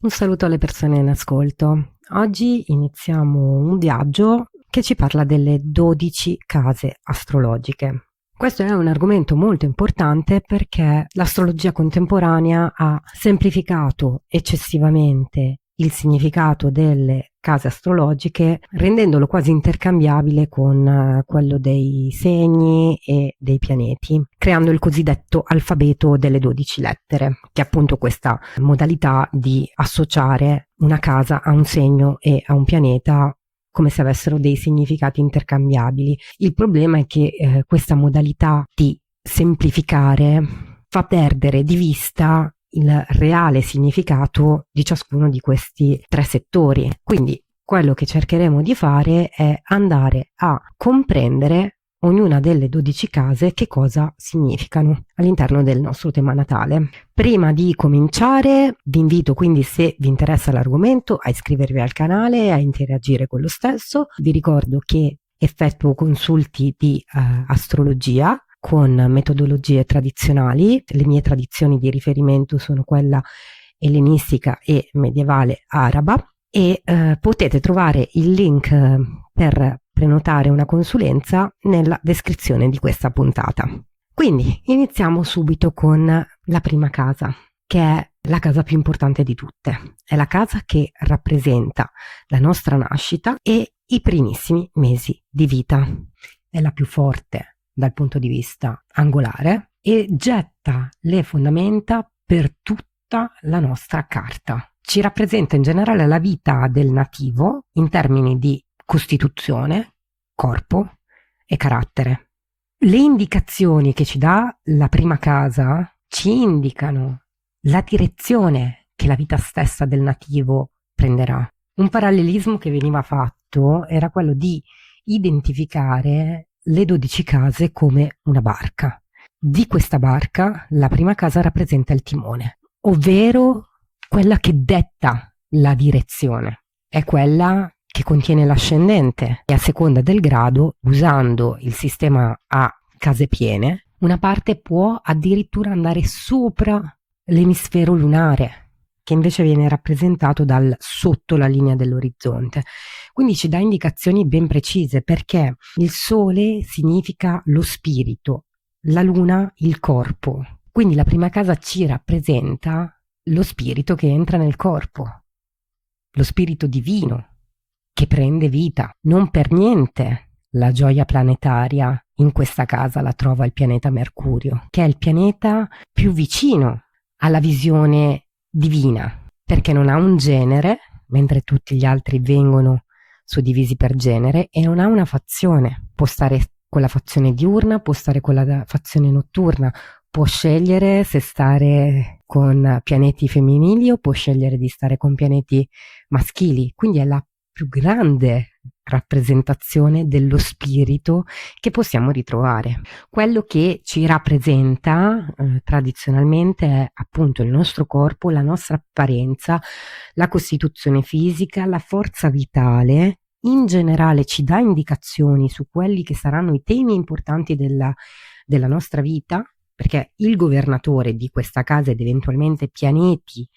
Un saluto alle persone in ascolto. Oggi iniziamo un viaggio che ci parla delle 12 case astrologiche. Questo è un argomento molto importante perché l'astrologia contemporanea ha semplificato eccessivamente il significato delle case astrologiche, rendendolo quasi intercambiabile con quello dei segni e dei pianeti, creando il cosiddetto alfabeto delle 12 lettere, che è appunto questa modalità di associare una casa a un segno e a un pianeta come se avessero dei significati intercambiabili. Il problema è che questa modalità di semplificare fa perdere di vista il reale significato di ciascuno di questi tre settori. Quindi quello che cercheremo di fare è andare a comprendere ognuna delle 12 case che cosa significano all'interno del nostro tema natale. Prima di cominciare vi invito quindi, se vi interessa l'argomento, a iscrivervi al canale e a interagire con lo stesso. Vi ricordo che effettuo consulti di astrologia con metodologie tradizionali. Le mie tradizioni di riferimento sono quella ellenistica e medievale araba e potete trovare il link per prenotare una consulenza nella descrizione di questa puntata. Quindi iniziamo subito con la prima casa, che è la casa più importante di tutte. È la casa che rappresenta la nostra nascita e i primissimi mesi di vita. È la più forte dal punto di vista angolare e getta le fondamenta per tutta la nostra carta. Ci rappresenta in generale la vita del nativo in termini di costituzione, corpo e carattere. Le indicazioni che ci dà la prima casa ci indicano la direzione che la vita stessa del nativo prenderà. Un parallelismo che veniva fatto era quello di identificare le 12 case come una barca. Di questa barca la prima casa rappresenta il timone, ovvero quella che detta la direzione. È quella che contiene l'ascendente e a seconda del grado, usando il sistema a case piene, una parte può addirittura andare sopra l'emisfero lunare, che invece viene rappresentato dal sotto la linea dell'orizzonte. Quindi ci dà indicazioni ben precise, perché il sole significa lo spirito, la luna il corpo. Quindi la prima casa ci rappresenta lo spirito che entra nel corpo, lo spirito divino che prende vita. Non per niente la gioia planetaria in questa casa la trova il pianeta Mercurio, che è il pianeta più vicino alla visione divina, perché non ha un genere, mentre tutti gli altri vengono suddivisi per genere, e non ha una fazione. Può stare con la fazione diurna, può stare con la fazione notturna, può scegliere se stare con pianeti femminili o può scegliere di stare con pianeti maschili. Quindi è la più grande rappresentazione dello spirito che possiamo ritrovare. Quello che ci rappresenta tradizionalmente è appunto il nostro corpo, la nostra apparenza, la costituzione fisica, la forza vitale. In generale ci dà indicazioni su quelli che saranno i temi importanti della nostra vita, perché il governatore di questa casa ed eventualmente pianeti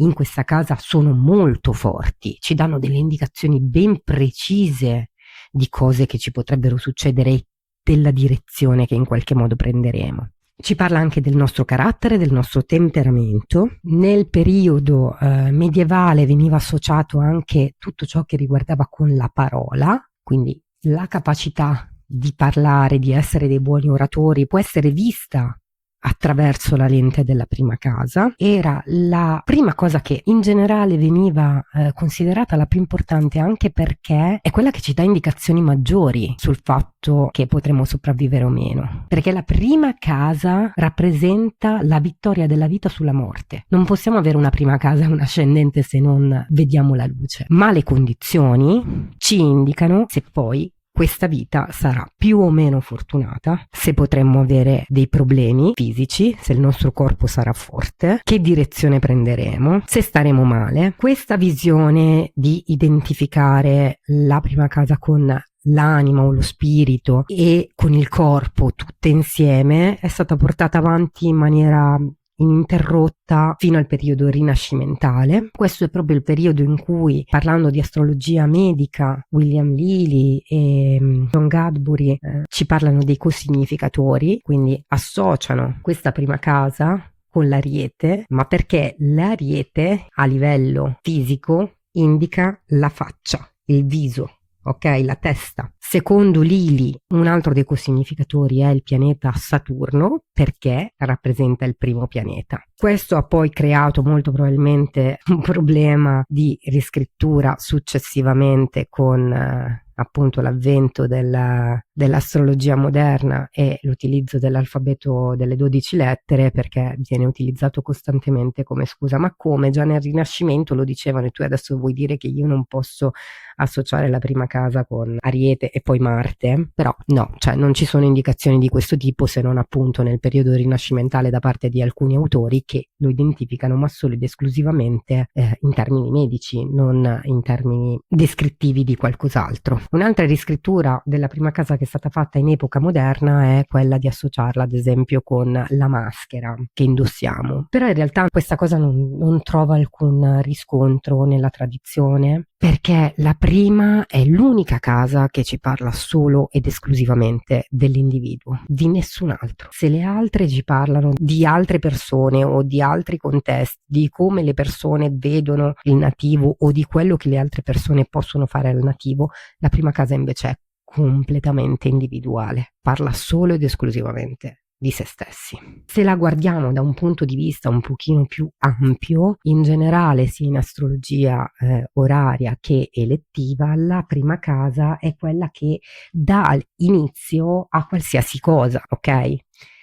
in questa casa sono molto forti, ci danno delle indicazioni ben precise di cose che ci potrebbero succedere e della direzione che in qualche modo prenderemo. Ci parla anche del nostro carattere, del nostro temperamento. Nel periodo medievale veniva associato anche tutto ciò che riguardava con la parola, quindi la capacità di parlare, di essere dei buoni oratori, può essere vista attraverso la lente della prima casa. Era la prima cosa che in generale veniva considerata la più importante, anche perché è quella che ci dà indicazioni maggiori sul fatto che potremo sopravvivere o meno, perché la prima casa rappresenta la vittoria della vita sulla morte. Non possiamo avere una prima casa e un ascendente se non vediamo la luce, ma le condizioni ci indicano se poi questa vita sarà più o meno fortunata, se potremmo avere dei problemi fisici, se il nostro corpo sarà forte, che direzione prenderemo, se staremo male. Questa visione di identificare la prima casa con l'anima o lo spirito e con il corpo tutte insieme è stata portata avanti in maniera ininterrotta fino al periodo rinascimentale. Questo è proprio il periodo in cui, parlando di astrologia medica, William Lilly e John Gadbury ci parlano dei cosignificatori, quindi associano questa prima casa con l'Ariete, ma perché l'Ariete a livello fisico indica la faccia, il viso, ok? La testa. Secondo Lilly, un altro dei cosignificatori è il pianeta Saturno, perché rappresenta il primo pianeta. Questo ha poi creato molto probabilmente un problema di riscrittura successivamente con appunto l'avvento dell'astrologia moderna e l'utilizzo dell'alfabeto delle 12 lettere, perché viene utilizzato costantemente come scusa. Ma come? Già nel Rinascimento lo dicevano, e tu adesso vuoi dire che io non posso associare la prima casa con Ariete e poi Marte? Però no, cioè non ci sono indicazioni di questo tipo, se non appunto nel periodo rinascimentale da parte di alcuni autori che lo identificano, ma solo ed esclusivamente in termini medici, non in termini descrittivi di qualcos'altro. Un'altra riscrittura della prima casa che è stata fatta in epoca moderna è quella di associarla ad esempio con la maschera che indossiamo, però in realtà questa cosa non trova alcun riscontro nella tradizione, perché la prima è l'unica casa che ci parla solo ed esclusivamente dell'individuo, di nessun altro. Se le altre ci parlano di altre persone o di altri contesti, di come le persone vedono il nativo o di quello che le altre persone possono fare al nativo, la prima casa invece è completamente individuale, parla solo ed esclusivamente di se stessi. Se la guardiamo da un punto di vista un pochino più ampio, in generale sia in astrologia oraria che elettiva, la prima casa è quella che dà inizio a qualsiasi cosa, ok?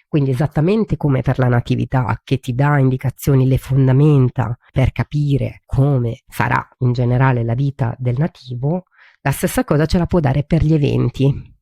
Quindi esattamente come per la natività, che ti dà indicazioni, le fondamenta per capire come sarà in generale la vita del nativo, la stessa cosa ce la può dare per gli eventi.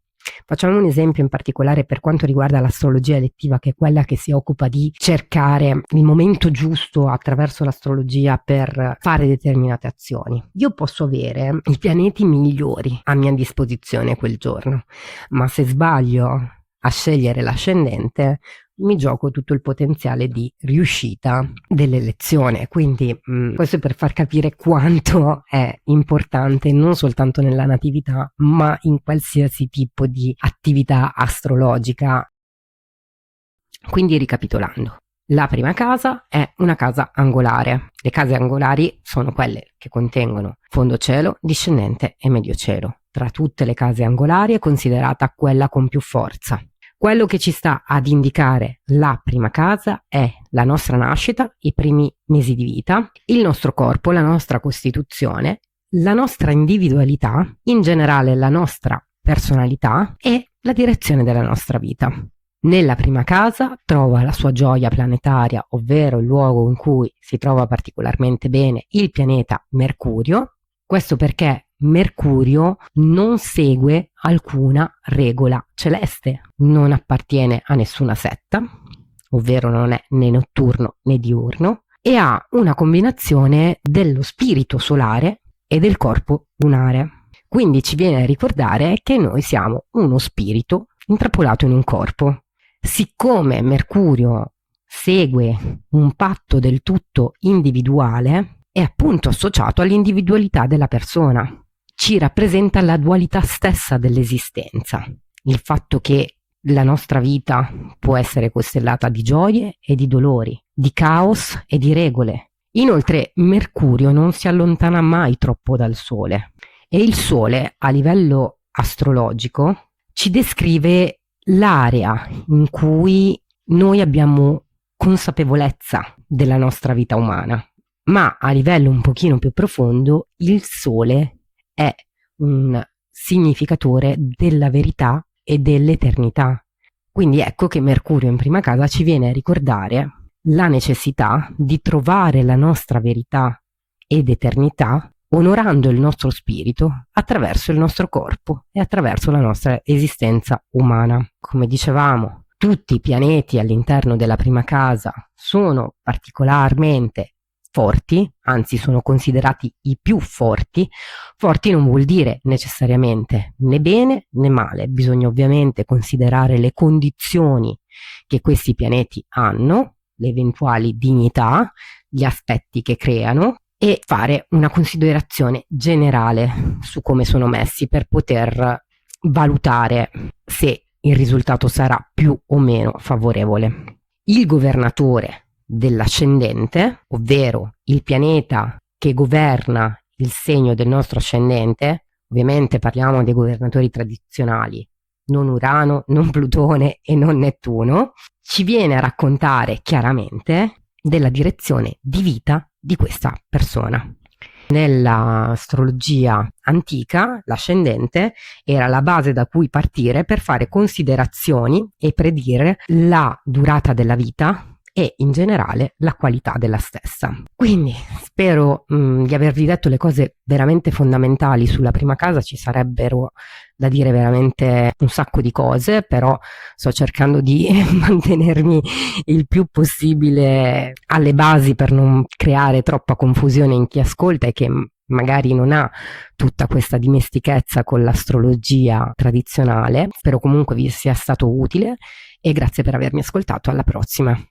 Facciamo un esempio in particolare per quanto riguarda l'astrologia elettiva, che è quella che si occupa di cercare il momento giusto attraverso l'astrologia per fare determinate azioni. Io posso avere i pianeti migliori a mia disposizione quel giorno, ma se sbaglio a scegliere l'ascendente, mi gioco tutto il potenziale di riuscita dell'elezione. Quindi questo è per far capire quanto è importante non soltanto nella natività, ma in qualsiasi tipo di attività astrologica. Quindi ricapitolando, la prima casa è una casa angolare. Le case angolari sono quelle che contengono fondo cielo, discendente e medio cielo. Tra tutte le case angolari è considerata quella con più forza. Quello che ci sta ad indicare la prima casa è la nostra nascita, i primi mesi di vita, il nostro corpo, la nostra costituzione, la nostra individualità, in generale la nostra personalità e la direzione della nostra vita. Nella prima casa trova la sua gioia planetaria, ovvero il luogo in cui si trova particolarmente bene il pianeta Mercurio. Questo perché Mercurio non segue alcuna regola celeste, non appartiene a nessuna setta, ovvero non è né notturno né diurno, e ha una combinazione dello spirito solare e del corpo lunare. Quindi ci viene a ricordare che noi siamo uno spirito intrappolato in un corpo. Siccome Mercurio segue un patto del tutto individuale, è appunto associato all'individualità della persona. Ci rappresenta la dualità stessa dell'esistenza, il fatto che la nostra vita può essere costellata di gioie e di dolori, di caos e di regole. Inoltre Mercurio non si allontana mai troppo dal Sole e il Sole a livello astrologico ci descrive l'area in cui noi abbiamo consapevolezza della nostra vita umana, ma a livello un pochino più profondo il Sole è un significatore della verità e dell'eternità. Quindi ecco che Mercurio in prima casa ci viene a ricordare la necessità di trovare la nostra verità ed eternità onorando il nostro spirito attraverso il nostro corpo e attraverso la nostra esistenza umana. Come dicevamo, tutti i pianeti all'interno della prima casa sono particolarmente forti, anzi sono considerati i più forti. Forti non vuol dire necessariamente né bene né male, bisogna ovviamente considerare le condizioni che questi pianeti hanno, le eventuali dignità, gli aspetti che creano e fare una considerazione generale su come sono messi per poter valutare se il risultato sarà più o meno favorevole. Il governatore dell'ascendente, ovvero il pianeta che governa il segno del nostro ascendente, ovviamente parliamo dei governatori tradizionali, non Urano, non Plutone e non Nettuno, ci viene a raccontare chiaramente della direzione di vita di questa persona. Nell'astrologia antica, l'ascendente era la base da cui partire per fare considerazioni e predire la durata della vita e in generale la qualità della stessa. Quindi spero di avervi detto le cose veramente fondamentali sulla prima casa. Ci sarebbero da dire veramente un sacco di cose, però sto cercando di mantenermi il più possibile alle basi per non creare troppa confusione in chi ascolta e che magari non ha tutta questa dimestichezza con l'astrologia tradizionale. Spero comunque vi sia stato utile e grazie per avermi ascoltato. Alla prossima.